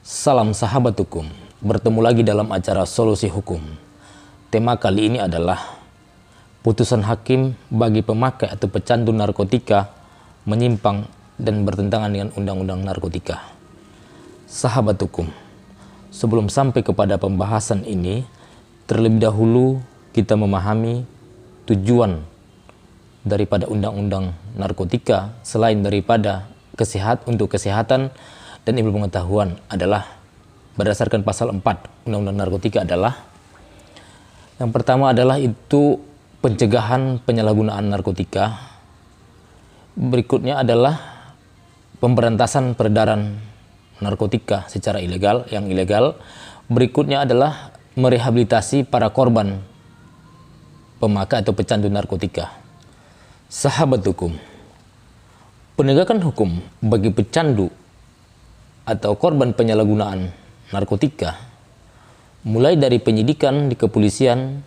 Salam sahabat hukum, bertemu lagi dalam acara Solusi Hukum. Tema kali ini adalah putusan hakim bagi pemakai atau pecandu narkotika menyimpang dan bertentangan dengan undang-undang narkotika. Sahabat hukum, sebelum sampai kepada pembahasan ini, terlebih dahulu kita memahami tujuan daripada undang-undang narkotika selain daripada untuk kesehatan dan ilmu pengetahuan adalah berdasarkan pasal 4 Undang-Undang Narkotika adalah yang pertama adalah itu pencegahan penyalahgunaan narkotika. Berikutnya adalah pemberantasan peredaran narkotika secara ilegal, yang ilegal. Berikutnya adalah merehabilitasi para korban pemakai atau pecandu narkotika. Sahabat hukum, penegakan hukum bagi pecandu atau korban penyalahgunaan narkotika mulai dari penyidikan di kepolisian,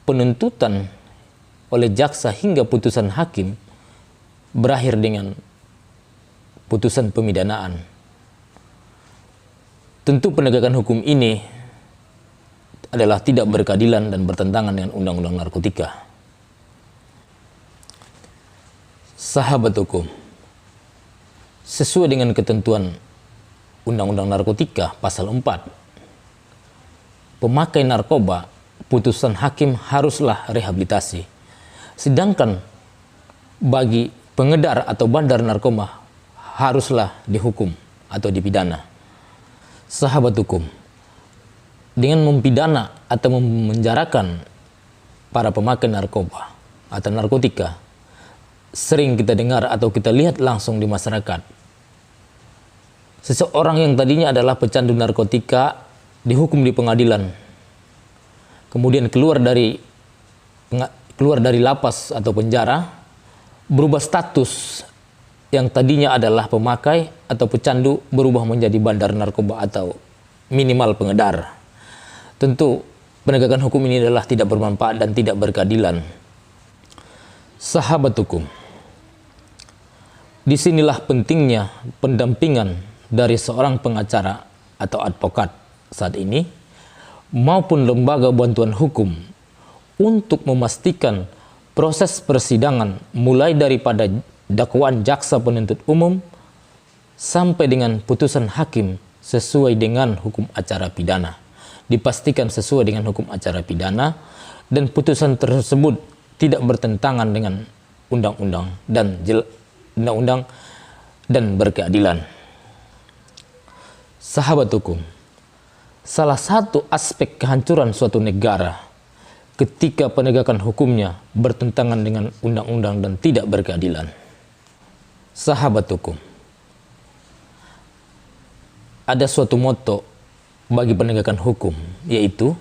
penuntutan oleh jaksa hingga putusan hakim berakhir dengan putusan pemidanaan. Tentu penegakan hukum ini adalah tidak berkeadilan dan bertentangan dengan undang-undang narkotika. Sahabat hukum, sesuai dengan ketentuan Undang-Undang Narkotika pasal 4, pemakai narkoba putusan hakim haruslah rehabilitasi. Sedangkan bagi pengedar atau bandar narkoba haruslah dihukum atau dipidana. Sahabat hukum, dengan mempidana atau memenjarakan para pemakai narkoba atau narkotika, sering kita dengar atau kita lihat langsung di masyarakat. Seseorang yang tadinya adalah pecandu narkotika dihukum di pengadilan, kemudian keluar dari lapas atau penjara, berubah status yang tadinya adalah pemakai atau pecandu berubah menjadi bandar narkoba atau minimal pengedar. Tentu penegakan hukum ini adalah tidak bermanfaat dan tidak berkeadilan. Sahabat hukum, disinilah pentingnya pendampingan dari seorang pengacara atau advokat saat ini maupun lembaga bantuan hukum untuk memastikan proses persidangan mulai daripada dakwaan jaksa penuntut umum sampai dengan putusan hakim sesuai dengan hukum acara pidana. Dipastikan sesuai dengan hukum acara pidana dan putusan tersebut tidak bertentangan dengan undang-undang dan berkeadilan. Sahabat hukum, salah satu aspek kehancuran suatu negara ketika penegakan hukumnya bertentangan dengan undang-undang dan tidak berkeadilan. Sahabat hukum, ada suatu moto bagi penegakan hukum, yaitu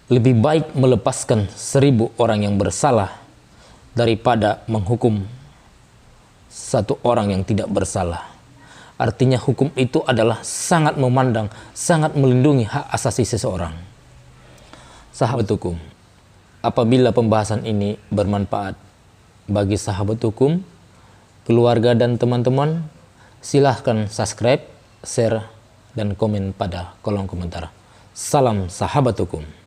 lebih baik melepaskan 1000 orang yang bersalah daripada menghukum satu orang yang tidak bersalah. Artinya hukum itu adalah sangat memandang, sangat melindungi hak asasi seseorang. Sahabat hukum, apabila pembahasan ini bermanfaat bagi sahabat hukum, keluarga dan teman-teman, silahkan subscribe, share, dan komen pada kolom komentar. Salam sahabat hukum.